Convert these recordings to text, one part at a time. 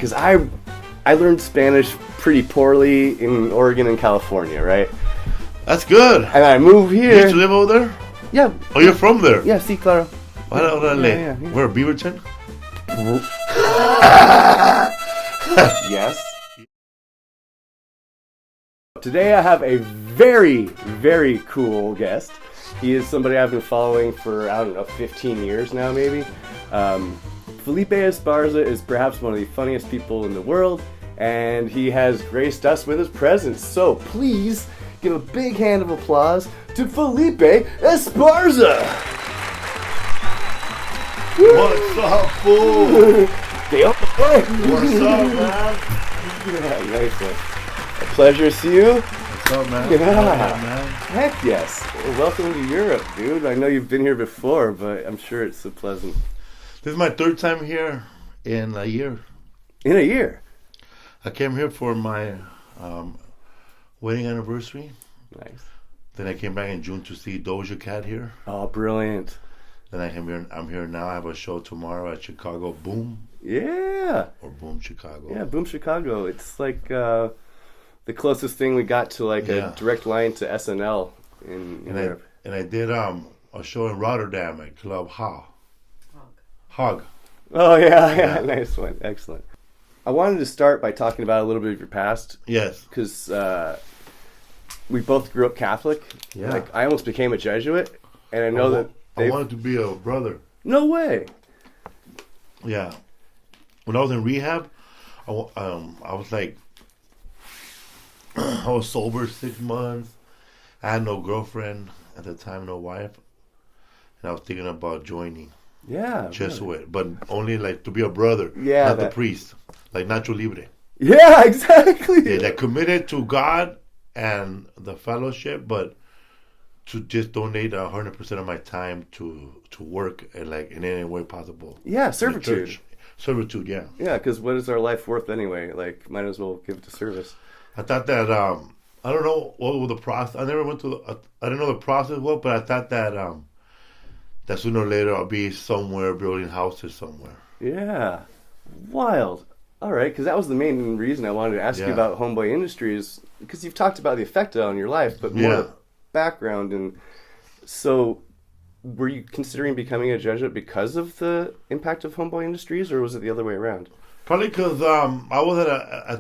because I learned Spanish pretty poorly in Oregon and California, right? That's good. And I moved here. You used to live over there? Yeah. Oh, you're from there? Yeah, sí, claro. Yeah. Where, Beaverton? Yes. Today I have a very, very cool guest. He is somebody I've been following for, 15 years now, maybe. Felipe Esparza is perhaps one of the funniest people in the world, and he has graced us with his presence. So please give a big hand of applause to Felipe Esparza! What's up, fool? What's up, man? Yeah, nice one. A pleasure to see you. What's up, man? Yeah. Man. Heck yes. Well, welcome to Europe, dude. I know you've been here before, but I'm sure it's so pleasant. This is my third time here in a year. In a year? I came here for my wedding anniversary. Nice. Then I came back in June to see Doja Cat here. Oh, brilliant. Then I'm here now. I have a show tomorrow at Chicago Boom. Yeah. Or Boom Chicago. Yeah, Boom Chicago. It's like the closest thing we got to like a direct line to SNL in Europe. I did a show in Rotterdam at Club Hog. Oh, yeah. Nice one. Excellent. I wanted to start by talking about a little bit of your past. Yes. Because we both grew up Catholic. Yeah. Like, I almost became a Jesuit, and I know that I wanted to be a brother. No way. Yeah. When I was in rehab, I was like, I was sober 6 months. I had no girlfriend at the time, no wife. And I was thinking about joining. Yeah. Jesuit, really. but only like to be a brother. Yeah. Not the priest. Like Nacho Libre. Yeah, exactly. Yeah, that committed to God and the fellowship, but to just donate 100% of my time to work and like in any way possible. Yeah, servitude. Servitude, yeah. Yeah, because what is our life worth anyway? Like, might as well give it to service. I thought that I don't know what was the process. I never went to. I didn't know the process well, but I thought that that sooner or later I'll be somewhere building houses somewhere. Yeah, wild. All right, because that was the main reason I wanted to ask you about Homeboy Industries, because you've talked about the effect on your life, but more the background. And so, were you considering becoming a Jesuit because of the impact of Homeboy Industries, or was it the other way around? Probably because I was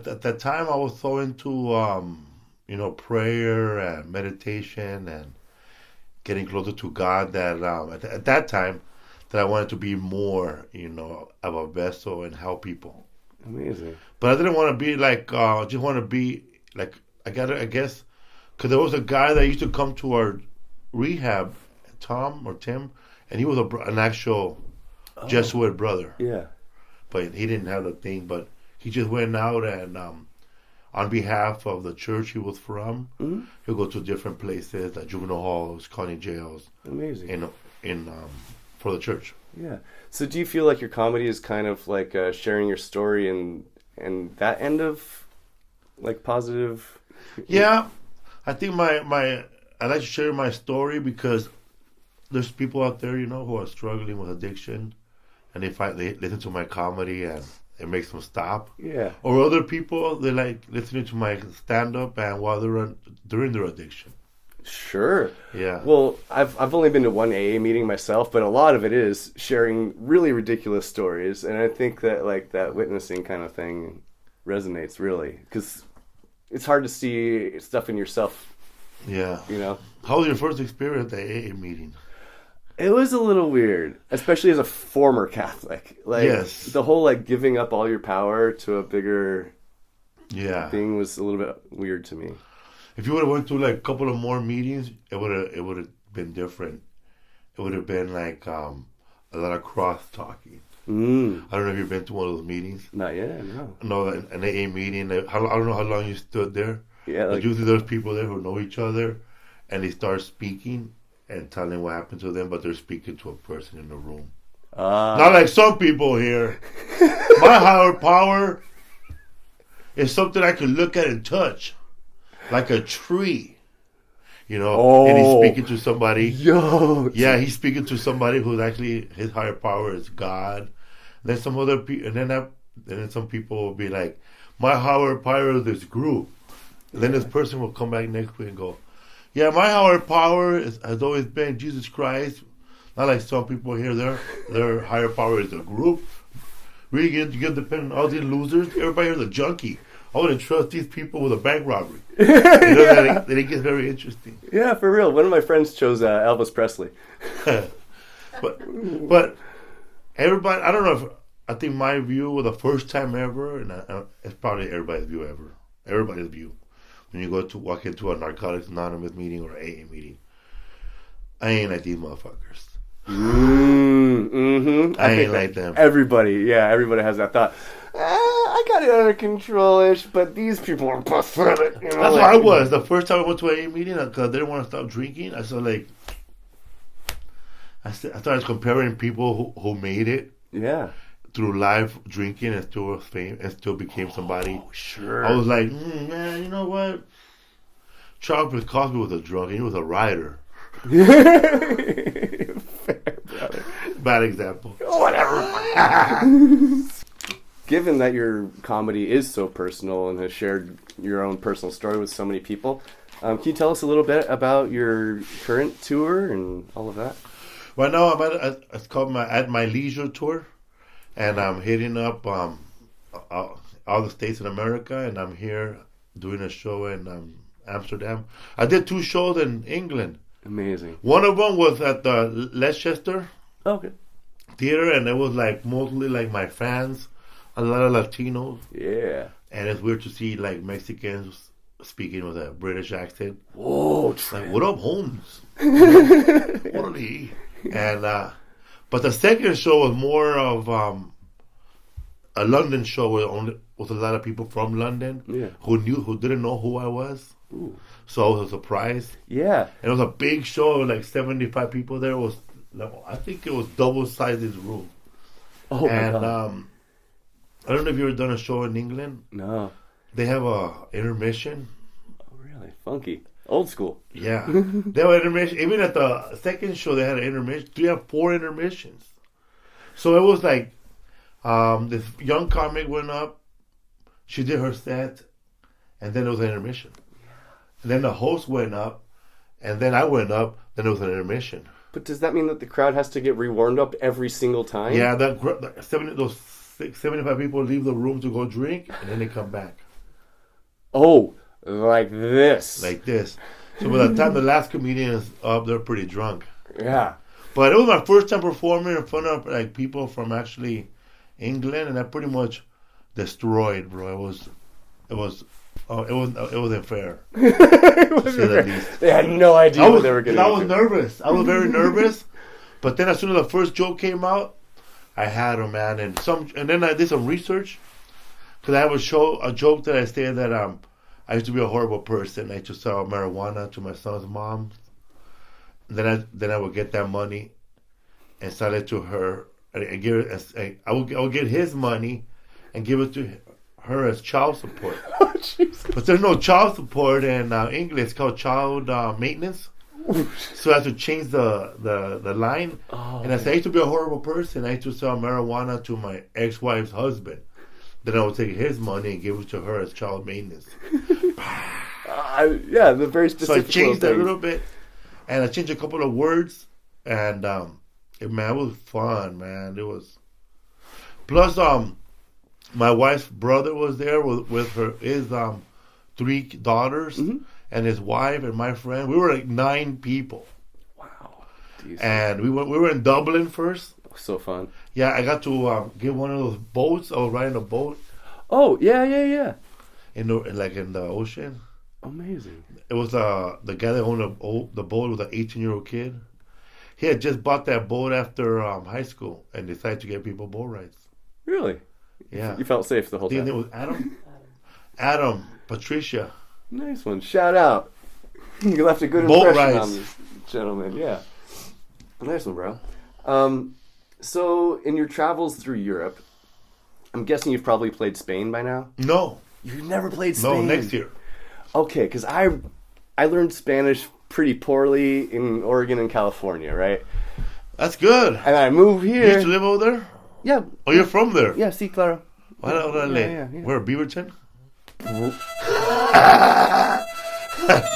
at that time I was so into prayer and meditation and getting closer to God that at that time that I wanted to be more of a vessel and help people. Amazing. But I didn't want to be like just want to be like I guess because there was a guy that used to come to our rehab, Tom or Tim, and he was an actual Jesuit brother. Yeah. But he didn't have the thing. But he just went out and on behalf of the church he was from, he'll go to different places like juvenile halls, county jails. Amazing. In for the church. Yeah. So do you feel like your comedy is kind of like sharing your story and that end of like positive? Yeah, I think I like to share my story because there's people out there who are struggling with addiction, and they listen to my comedy and it makes them stop. Yeah. Or other people, they like listening to my stand up and while they're during their addiction. Sure. Yeah. Well, I've only been to one AA meeting myself, but a lot of it is sharing really ridiculous stories, and I think that like that witnessing kind of thing resonates really, because it's hard to see stuff in yourself. Yeah. How was your first experience at the AA meeting? It was a little weird, especially as a former Catholic. Like the whole like giving up all your power to a bigger thing was a little bit weird to me. If you would have went to like a couple of more meetings, it would have been different. It would have been like a lot of cross talking. I don't know if you've been to one of those meetings. Not yet, no. No, an AA meeting. I don't know how long you stood there. Yeah, but usually there's people there who know each other, and they start speaking and telling what happened to them, but they're speaking to a person in the room. Not like some people here. My higher power is something I can look at and touch. Like a tree, and he's speaking to somebody. Yeah, he's speaking to somebody who's actually his higher power is God. Then some other people, and then then some people will be like, my higher power is this group. And then this person will come back next week and go, yeah, my higher power has always been Jesus Christ. Not like some people here, their higher power is a group. Really get dependent on all these losers. Everybody here's a junkie. I wouldn't trust these people with a bank robbery. Then it gets very interesting. Yeah, for real. One of my friends chose Elvis Presley. but everybody, I don't know if, I think my view was the first time ever, and it's probably everybody's view ever. Everybody's view. When you walk into a Narcotics Anonymous meeting or AA meeting, I ain't like these motherfuckers. I ain't like them. Everybody has that thought. I got it under control-ish, but these people are pathetic. That's what I was. The first time I went to an AA meeting, because I didn't want to stop drinking, I started comparing people who made it. Yeah. Through live drinking and still was famous and still became somebody. Oh, sure. I was like, man, you know what? Charles Cosby was a drunk and he was a writer. Fair, brother. Bad example. Whatever. Given that your comedy is so personal and has shared your own personal story with so many people, can you tell us a little bit about your current tour and all of that? Right now, it's called At My Leisure tour. And I'm hitting up all the states in America, and I'm here doing a show in Amsterdam. I did 2 shows in England. Amazing. One of them was at the Leicester Theater, and it was like mostly like my fans, a lot of Latinos. Yeah. And it's weird to see like Mexicans speaking with a British accent. Whoa, like, what up, Holmes? What are they? And but the second show was more of a London show with a lot of people from London who didn't know who I was. Ooh. So it was a surprise. Yeah. And it was a big show with like 75 people there. I think it was double sized this room. Oh, and my God. I don't know if you've ever done a show in England. No. They have a intermission. Oh, really? Funky. Old school. Yeah. They have an intermission. Even at the second show, they had an intermission. 3 or 4 intermissions. So it was like this young comic went up. She did her set. And then it was an intermission. And then the host went up. And then I went up. Then it was an intermission. But does that mean that the crowd has to get rewarmed up every single time? Yeah. Those 75 people leave the room to go drink. And then they come back. Oh, like this. Like this. So by the time the last comedian is up, they're pretty drunk. Yeah. But it was my first time performing in front of like people from actually England, and I pretty much destroyed, bro. It wasn't fair. They had no idea what they were getting. I was nervous. I was very nervous. But then as soon as the first joke came out, I had them, man. And then I did some research because I have a joke that I said that I used to be a horrible person. I used to sell marijuana to my son's mom. Then I would get that money and sell it to her. And give it I would get his money and give it to her as child support. Oh, Jesus. But there's no child support in English. It's called child maintenance. So I had to change the line. Oh, and I said, I used to be a horrible person. I used to sell marijuana to my ex-wife's husband. Then I would take his money and give it to her as child maintenance. Yeah, the very specific. So I changed that a little bit. And I changed a couple of words. And, it was fun, man. It was. Plus, my wife's brother was there with his 3 daughters and his wife and my friend. We were like 9 people. Wow. Decent. And we were in Dublin first. So fun. Yeah, I got to get one of those boats. I was riding a boat. Oh, yeah. In the ocean. Amazing. It was the guy that owned the boat was an 18-year-old kid. He had just bought that boat after high school and decided to get people boat rides. Really? Yeah. You felt safe the whole time. His name was Adam. Adam, Patricia. Nice one. Shout out. You left a good Boat impression rides. on this gentleman. Yeah. Nice one, bro. So, in your travels through Europe, I'm guessing you've probably played Spain by now? No. You've never played Spain? No, next year. Okay, because I learned Spanish pretty poorly in Oregon and California, right? That's good. And I moved here. You used to live over there? Yeah. Oh, you're from there? Yeah, sí, claro. Yeah. Where, Beaverton?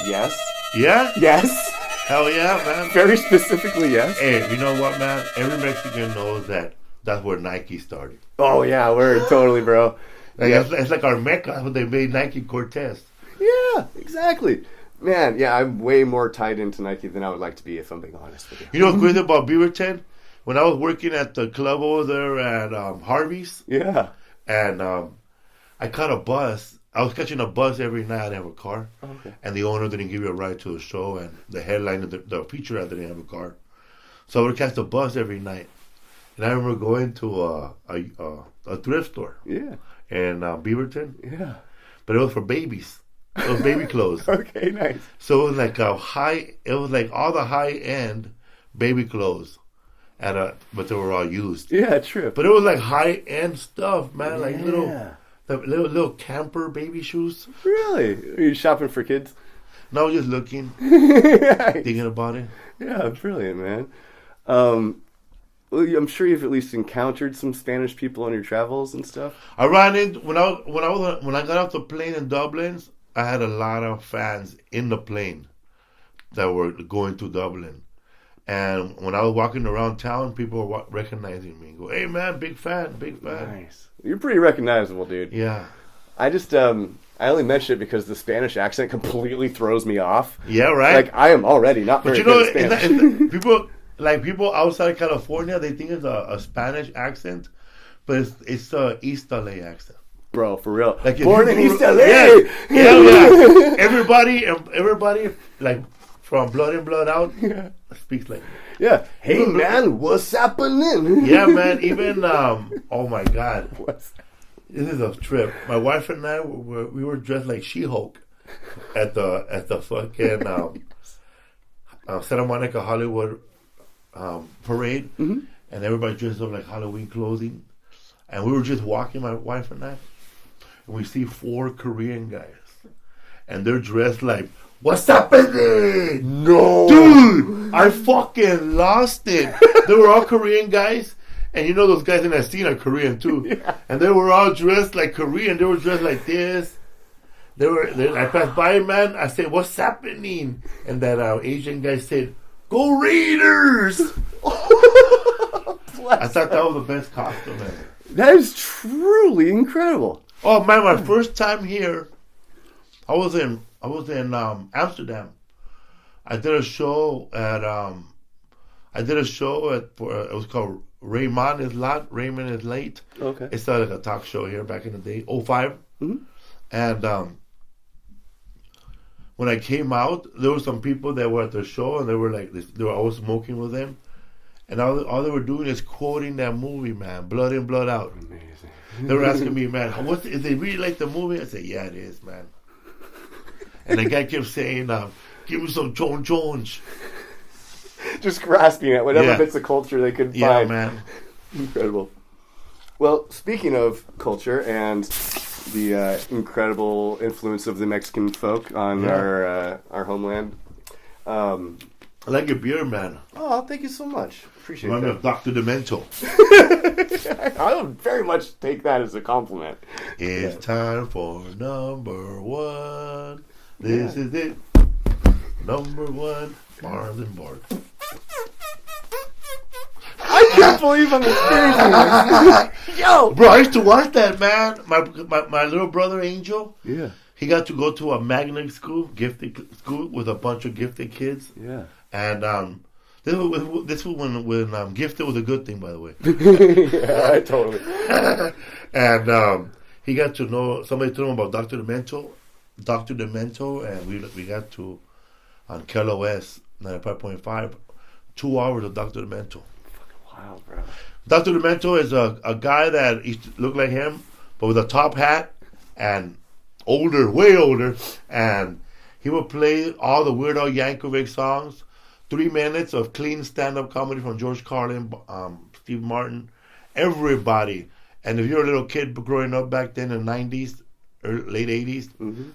Yes. Yeah? Yes. Hell yeah, man. Very specifically, yes. Hey, you know what, man? Every Mexican knows that's where Nike started. Oh, yeah, we're totally, bro. Like, it's like our Mecca. That's what they made Nike Cortez. Yeah, exactly. Man, yeah, I'm way more tied into Nike than I would like to be, if I'm being honest with you. You know what's crazy about Beaverton? When I was working at the club over there at Harvey's, Yeah. and I caught a bus. I was catching a bus every night. I didn't have a car. Okay. And the owner didn't give you a ride to the show, and the headline of the feature I didn't have a car. So I would catch the bus every night. And I remember going to a thrift store Yeah. in Beaverton, Yeah. but it was for babies. It was baby clothes. Okay, nice. So it was like it was like all the high-end baby clothes, but they were all used. Yeah, true. But it was like high-end stuff, man. Like Yeah. little camper baby shoes. Really? Are you shopping for kids? No, just looking, Yeah, thinking about it. brilliant, man. Well, I'm sure you've at least encountered some Spanish people on your travels and stuff. I ran in when I got off the plane in Dublin. I had a lot of fans in the plane that were going to Dublin, and when I was walking around town, people were recognizing me. Go, hey man, big fan. Nice. You're pretty recognizable, dude. Yeah. I just I only mention it because the Spanish accent completely throws me off. Yeah, right. Like I am already not very good at Spanish. People outside California, they think it's a Spanish accent, but it's a East LA accent. Bro, for real. Like born in East LA. Yeah. Everybody, like from Blood In Blood Out, speaks like. Yeah. Hey man, what's happening? Yeah, man. Even oh my God, What's this is a trip. My wife and I we were dressed like She-Hulk at the fucking Santa Monica Hollywood parade, and everybody dressed up like Halloween clothing, and we were just walking, my wife and I. And we see 4 Korean guys, and they're dressed like, what's happening? No. Dude, I fucking lost it. They were all Korean guys, and you know those guys in that scene are Korean too. Yeah. And they were all dressed like Korean. They were dressed like this. I passed by, man. I said, what's happening? And that Asian guy said, go Raiders! I thought that was the best costume ever. That is truly incredible. Oh man, my first time here, I was in Amsterdam. I did a show at it was called Raymond is Late. Okay. It's like a talk show here back in the day, 05. Mm-hmm. And when I came out, there were some people that were at the show, and they were always smoking with them, and all they were doing is quoting that movie, man, Blood In Blood Out. Amazing. They were asking me, man, is they really like the movie? I said, yeah, it is, man. And the guy kept saying, give me some Chon Chons. Just grasping at whatever bits of culture they could find. Yeah, man. Incredible. Well, speaking of culture and the incredible influence of the Mexican folk on our homeland. I like your beer, man. Oh, thank you so much. Appreciate Remind me that. of Dr. Demento. I would very much take that as a compliment. It's time for number 1. This is it. Number 1, Barnes and Bark. I can't believe I'm experiencing this. Yo! Bro, I used to watch that, man. My little brother, Angel, Yeah. he got to go to a magnet school, gifted school, with a bunch of gifted kids. Yeah. And this was when gifted was a good thing, by the way. Yeah, totally. And he got to know, somebody told him about Dr. Demento, and we got to, on KLOS 95.5, 2 hours of Dr. Demento. Wow, bro. Dr. Demento is a guy that used to look like him, but with a top hat and older, way older, and he would play all the Weird Al Yankovic songs, 3 minutes of clean stand-up comedy from George Carlin, Steve Martin, everybody. And if you're a little kid growing up back then in the 90s, or late 80s,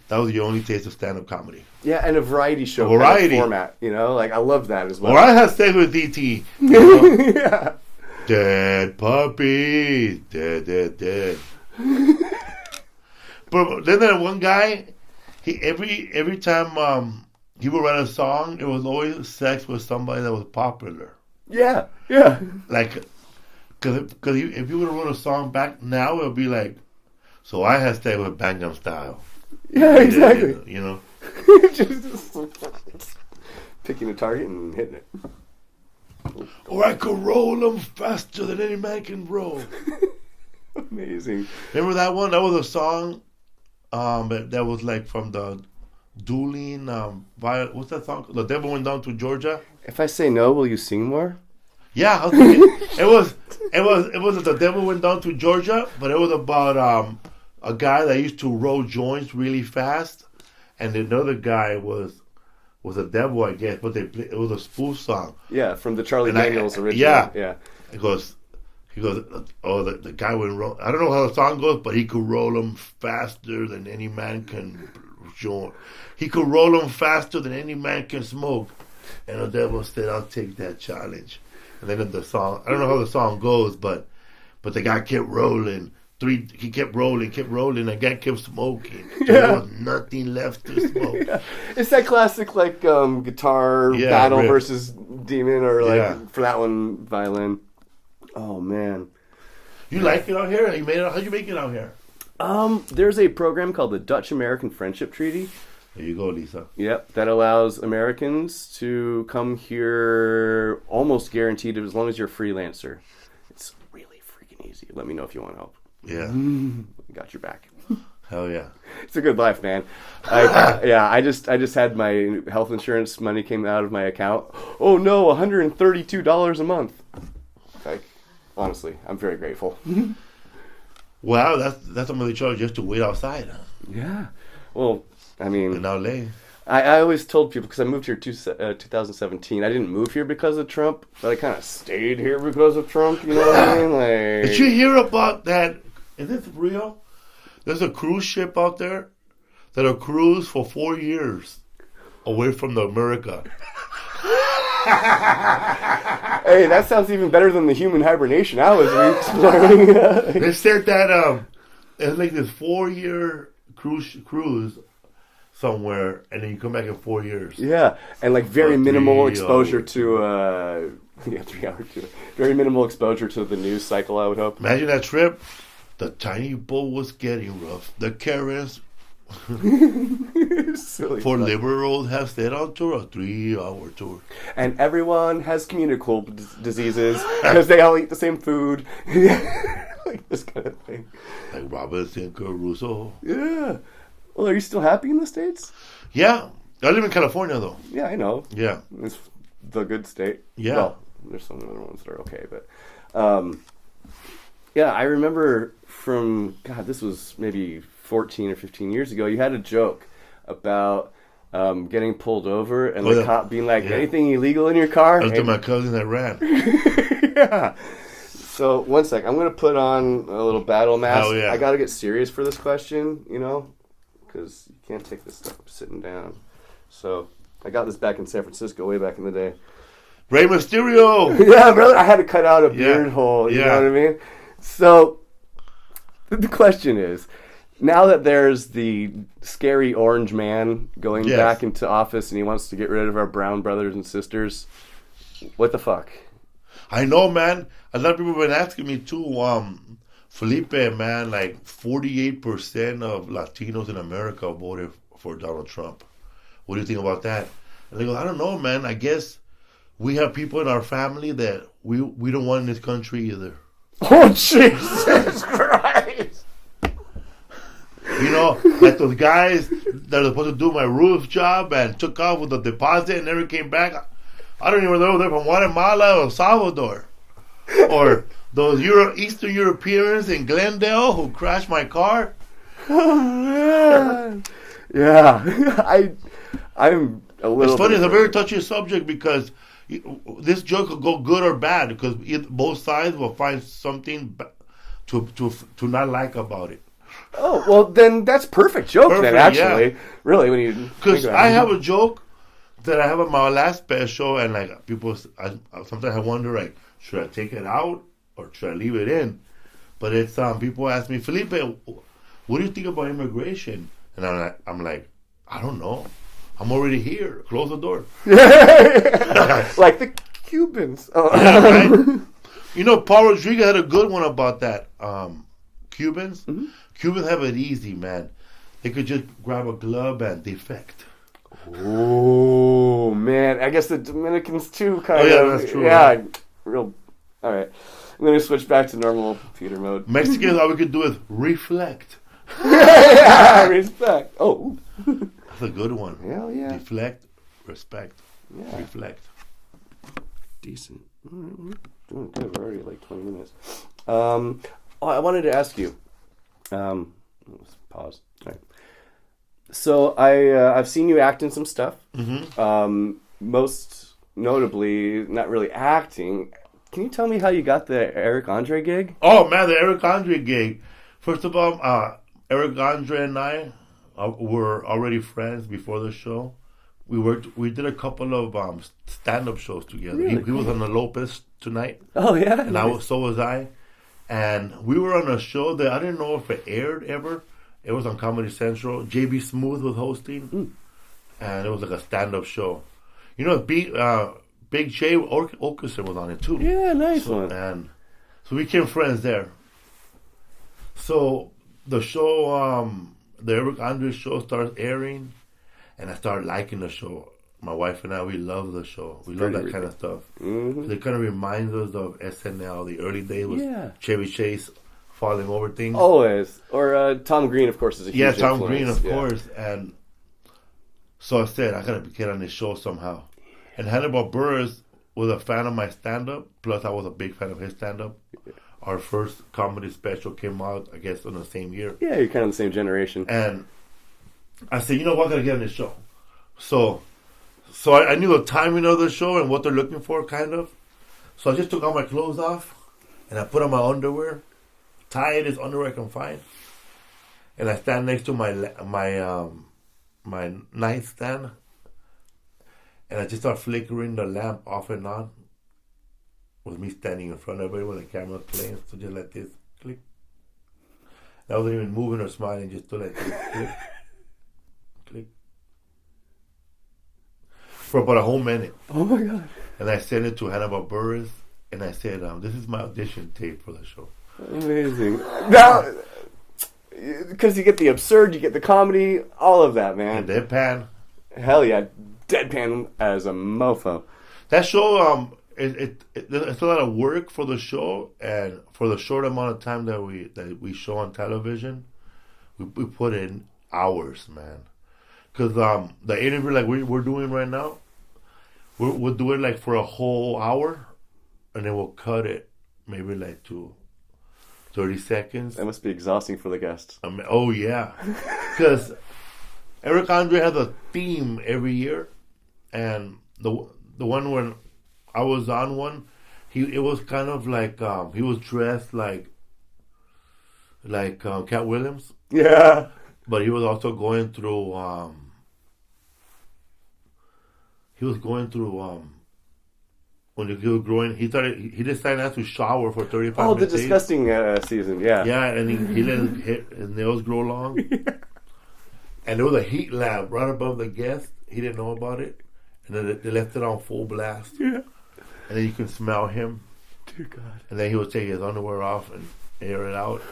that was your only taste of stand-up comedy. Yeah, and a variety show kind of format, you know? Like, I love that as well. Or I had sex with D.T. Yeah. Dead puppies, dead. But then that one guy, he every time he would write a song, it was always sex with somebody that was popular. Yeah. Like, because if you would have wrote a song back now, it would be like, so I had stayed with Gangnam Style. Yeah, exactly. You know? Just picking a target and hitting it. Or I could roll them faster than any man can roll. Amazing. Remember that one? That was a song that was like from the dueling, what's that song? The Devil Went Down to Georgia. If I say no, will you sing more? Yeah, I was thinking, it was The Devil Went Down to Georgia, but it was about a guy that used to roll joints really fast, and another guy was a devil, I guess, but it was a spoof song. Yeah, from the Charlie Daniels original. Yeah. He goes, oh, the guy went roll. I don't know how the song goes, but he could roll them faster than any man can join. He could roll them faster than any man can smoke. And the devil said, I'll take that challenge. And then in the song, I don't know how the song goes, but the guy kept rolling. He kept rolling. The guy kept smoking. There was nothing left to smoke. Yeah. It's that classic, like, guitar battle versus demon, or, like, for that one, violin. Oh, man. You like it out here? How'd you make it out here? There's a program called the Dutch-American Friendship Treaty. There you go, Lisa. Yep, that allows Americans to come here almost guaranteed as long as you're a freelancer. It's really freaking easy. Let me know if you want help. Yeah. Got your back. Hell yeah. It's a good life, man. I just had my health insurance money came out of my account. Oh no, $132 a month. Like, honestly, I'm very grateful. Wow, that's how much they charge just to wait outside, huh? Yeah. Well, I mean, in LA. I always told people, because I moved here 2017. I didn't move here because of Trump, but I kind of stayed here because of Trump. You know what I mean? Like, did you hear about that? Is this real? There's a cruise ship out there that'll cruise for 4 years away from America. Hey, that sounds even better than the human hibernation I was exploring. They said that it's like this 4-year cruise somewhere, and then you come back in 4 years. Yeah, and like very minimal exposure to 3 hours too. Very minimal exposure to the news cycle, I would hope. Imagine that trip. The tiny boat was getting rough. The Karens for liberals have set out to a 3-hour tour. And everyone has communicable diseases because they all eat the same food. Like this kind of thing. Like Robinson Crusoe. Yeah. Well, are you still happy in the States? Yeah. I live in California, though. Yeah, I know. Yeah. It's the good state. Yeah. Well, there's some other ones that are okay, but... yeah, I remember from... God, this was maybe 14 or 15 years ago. You had a joke about getting pulled over and the cop being like, anything illegal in your car? Up to my cousin that ran. Yeah. So, one sec. I'm going to put on a little battle mask. Oh, yeah. I got to get serious for this question, you know, because you can't take this stuff sitting down. So, I got this back in San Francisco way back in the day. Rey Mysterio! Yeah, brother. I had to cut out a beard hole, you know what I mean? So, the question is, now that there's the scary orange man going back into office and he wants to get rid of our brown brothers and sisters, what the fuck? I know, man. A lot of people have been asking me too. Felipe, man, like 48% of Latinos in America voted for Donald Trump. What do you think about that? And they go, I don't know, man. I guess we have people in our family that we don't want in this country either. Oh, Jesus Christ! You know, like those guys that are supposed to do my roof job and took off with a deposit and never came back. I don't even know if they're from Guatemala or El Salvador. Or those Eastern Europeans in Glendale who crashed my car. Oh, man. Yeah. I'm a little... It's funny, it's a very touchy subject because this joke could go good or bad because both sides will find something to not like about it. Oh, well, then that's perfect joke then, actually. Yeah. Really, when you... Because I have a joke that I have on my last special, and like people, sometimes I wonder, like, should I take it out or should I leave it in? But it's people ask me, Felipe, what do you think about immigration? And I'm like, I don't know. I'm already here. Close the door. Like the Cubans. Oh. Yeah, right? You know, Paul Rodriguez had a good one about that. Cubans. Mm-hmm. Cubans have it easy, man. They could just grab a glove and defect. Oh, man. I guess the Dominicans, too, kind of. Yeah, that's true. Yeah, right? real. All right. I'm going to switch back to normal Peter mode. Mexicans, all we could do is reflect. Yeah, respect. Oh. That's a good one. Hell yeah. Deflect, respect, reflect. Decent. All right, we're doing good. We're already like 20 minutes. I wanted to ask you. Let's pause. All right. So I've seen you act in some stuff. Mm-hmm. Most notably, not really acting. Can you tell me how you got the Eric Andre gig? Oh man, the Eric Andre gig. First of all, Eric Andre and I were already friends before the show. We did a couple of stand-up shows together. Really He was on the Lopez tonight. Oh yeah, and so was I. And we were on a show that I didn't know if it aired ever. It was on Comedy Central. JB Smooth was hosting, and it was like a stand-up show. You know, Big J Okerson was on it too. Yeah, nice one. And so we became friends there. So the show, the Eric Andre show started airing, and I started liking the show. My wife and I, we love the show. We love that kind of stuff. Mm-hmm. It kind of reminds us of SNL, the early days with Chevy Chase falling over things. Always. Or Tom Green, of course, is a huge Tom influence. Green, of course. And so I said, I got to get on this show somehow. And Hannibal Buress was a fan of my stand-up, plus I was a big fan of his stand-up. Yeah. Our first comedy special came out, I guess, in the same year. Yeah, you're kind of the same generation. And I said, you know what, I got to get on this show. So I knew the timing of the show and what they're looking for, kind of. So I just took all my clothes off, and I put on my underwear, tightest underwear I can find, and I stand next to my nightstand, and I just start flickering the lamp off and on, with me standing in front of everyone, the camera's playing, so just like this, click. I wasn't even moving or smiling, just do like this, click, click. For about a whole minute. Oh my God. And I sent it to Hannibal Buress, and I said, this is my audition tape for the show. Amazing. Now, because you get the absurd, you get the comedy, all of that, man. And deadpan. Hell yeah. Deadpan as a mofo. That show, it's a lot of work for the show, and for the short amount of time that we show on television, we put in hours, man. Because the interview like we're doing right now, we'll do it like for a whole hour, and then we'll cut it maybe like to 30 seconds. That must be exhausting for the guests. Oh yeah, because Eric Andre has a theme every year, and the one when I was on one, it was kind of like he was dressed like Cat Williams. Yeah. But he was also going through. When he was growing, he decided not to shower for 35 minutes. Oh, the disgusting season, yeah. Yeah, and he let his nails grow long. Yeah. And there was a heat lamp right above the guest. He didn't know about it, and then they left it on full blast. Yeah. And then you can smell him. Dear God. And then he would take his underwear off and air it out.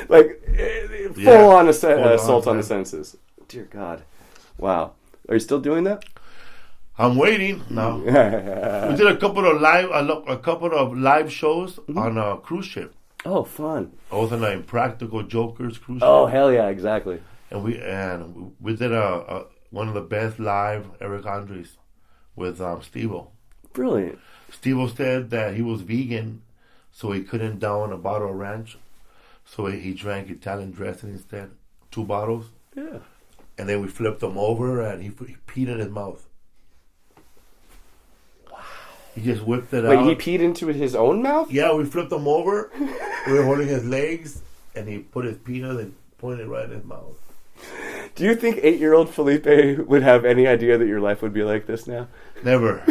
Like, full on assault on the senses. Dear God. Wow. Are you still doing that? I'm waiting now. We did a couple of live shows on a cruise ship. Oh, fun. I was on an Impractical Jokers cruise ship. Oh, hell yeah, exactly. And we did one of the best live Eric Andres with Steve-O. Brilliant. Steve-O said that he was vegan, so he couldn't down a bottle of ranch. So he drank Italian dressing instead, 2 bottles. Yeah. And then we flipped him over, and he peed in his mouth. Wow. He just whipped it out. Wait, he peed into his own mouth? Yeah, we flipped him over. We were holding his legs, and he put his peanut and pointed right in his mouth. Do you think 8-year-old Felipe would have any idea that your life would be like this now? Never.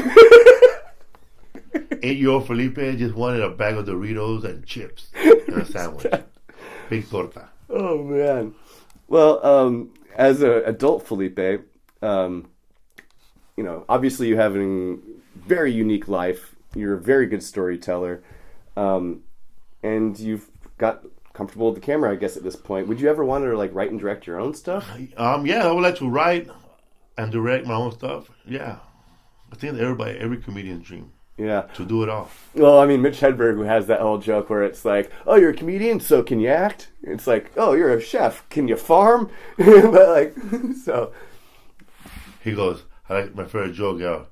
8-year-old Felipe just wanted a bag of Doritos and chips and a sandwich. Big torta. Oh, man. Well, as an adult Felipe, obviously you have a very unique life. You're a very good storyteller. And you've got comfortable with the camera, I guess, at this point. Would you ever want to write and direct your own stuff? Yeah, I would like to write and direct my own stuff. Yeah. I think every comedian's dream. Yeah. To do it all. Well, I mean, Mitch Hedberg, who has that whole joke where it's like, oh, you're a comedian, so can you act? It's like, oh, you're a chef, can you farm? But so. He goes, I like my favorite joke,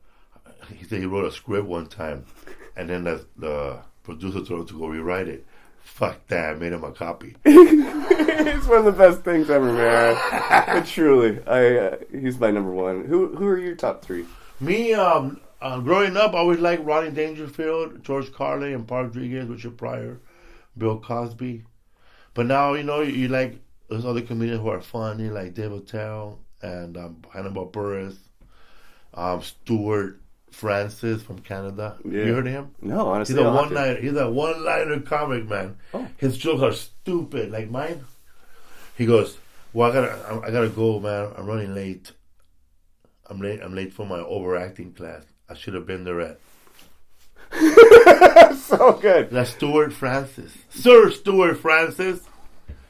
he said he wrote a script one time, and then the producer told him to go rewrite it. Fuck that, I made him a copy. It's one of the best things ever, man. But truly, he's my number one. Who are your top three? Me, growing up, I always liked Rodney Dangerfield, George Carlin, and Park Rodriguez, Richard Pryor, Bill Cosby. But now, you like those other comedians who are funny, like Dave Attell and Hannibal Buress, Stuart Francis from Canada. Yeah. You heard of him? No, honestly, He's a one-liner comic, man. Oh. His jokes are stupid, like mine. He goes, "Well, I gotta go, man. I'm running late. I'm late for my overacting class. I should have been there at." So good. That's Stuart Francis. Sir Stuart Francis.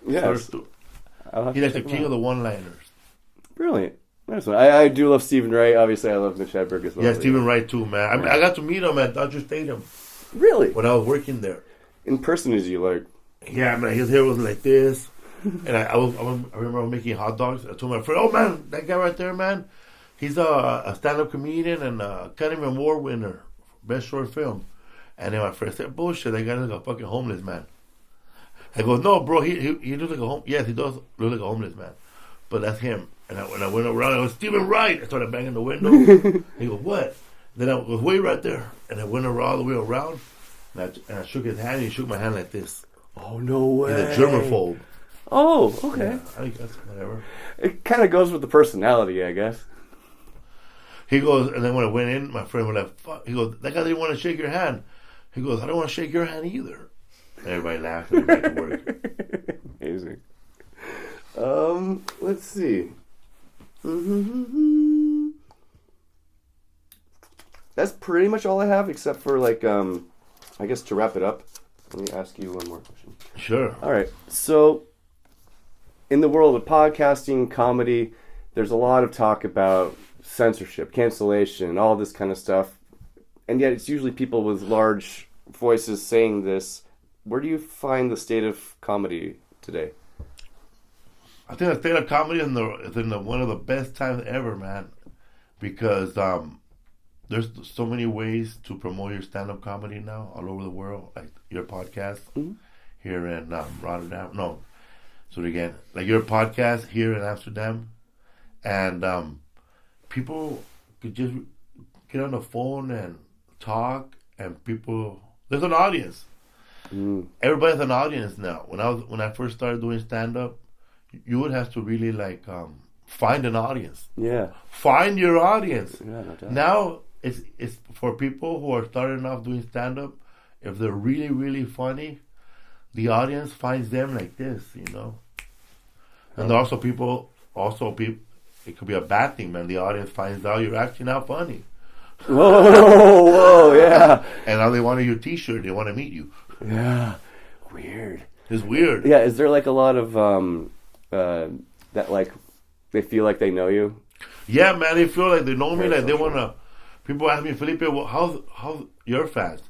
Yes. He's like the king of the one-liners. Brilliant. Nice one. I do love Stephen Wright. Obviously, I love Mitch Hedberg as well. Yeah, Stephen Wright too, man. I got to meet him at Dodger Stadium. Really? When I was working there. In person, is you like? Yeah, man. His hair was like this, and I remember I was making hot dogs. I told my friend, "Oh man, that guy right there, man. He's a stand-up comedian and a Academy Award winner, best short film." And then my friend said, "Bullshit, that guy looks like a fucking homeless man." I go, "No, bro, he looks like a Yes, he does look like a homeless man, but that's him." And when I went around, I was Stephen Wright. I started banging the window. He goes, "What?" Then I was way right there, and I went all the way around, and I shook his hand, and he shook my hand like this. Oh, no way. He's a germaphobe. Oh, okay. Yeah, I guess, whatever. It kind of goes with the personality, I guess. He goes, and then when I went in, my friend was like, "Fuck." He goes, "That guy didn't want to shake your hand." He goes, "I don't want to shake your hand either." And everybody laughed and went back to work. Amazing. Let's see. That's pretty much all I have, except for I guess to wrap it up, let me ask you one more question. Sure. All right. So, in the world of podcasting, comedy, there's a lot of talk about censorship, cancellation, all this kind of stuff, and yet it's usually people with large voices saying this. Where do you find the state of comedy today? I think the state of comedy is in one of the best times ever, man, because there's so many ways to promote your stand-up comedy now all over the world, like your podcast here in Rotterdam. No, so again, like your podcast here in Amsterdam, and people could just get on the phone and talk, and there's an audience. Everybody has an audience now. When I first started doing stand-up, you would have to really find an audience. Yeah. Find your audience. Yeah, no doubt. Now it's for people who are starting off doing stand-up. If they're really, really funny, the audience finds them like this, And also people, it could be a bad thing, man. The audience finds out you're actually not funny. Whoa, yeah. And now they want your T-shirt. They want to meet you. Yeah. Weird. It's weird. Yeah, is there a lot of that they feel like they know you? Yeah, man, they feel like they know me. Like they want to. People ask me, Felipe, well, how's your fans?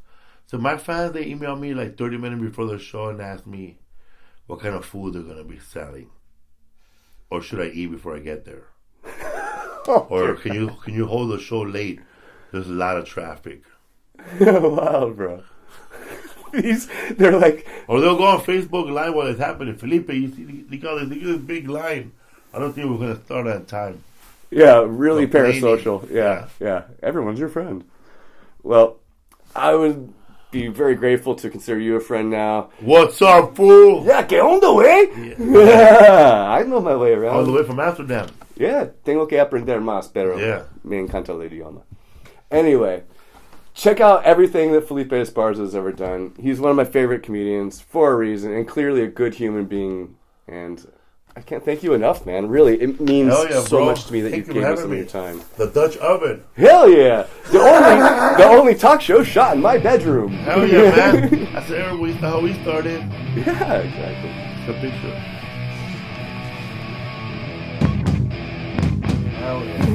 So my fans, they email me 30 minutes before the show and ask me what kind of food they're gonna be selling, or should I eat before I get there, or can you hold the show late? There's a lot of traffic. Wow, bro. They're like, or they'll go on Facebook Live while it's happening. Felipe, you see, they got this big line. I don't think we're gonna start on time. Yeah, really parasocial. Yeah. Everyone's your friend. Well, I would be very grateful to consider you a friend now. What's up, fool? Yeah, ¿qué onda, güey? Yeah, I know my way around. All the way from Amsterdam. Yeah, tengo que aprender más, pero me encanta el idioma. Anyway, check out everything that Felipe Esparza has ever done. He's one of my favorite comedians for a reason, and clearly a good human being. And I can't thank you enough, man. Really, it means so much to me that you gave me some of your time. The Dutch oven. Hell yeah! The only talk show shot in my bedroom. Hell yeah, man! That's how we started. Yeah, exactly. The picture. Hell yeah.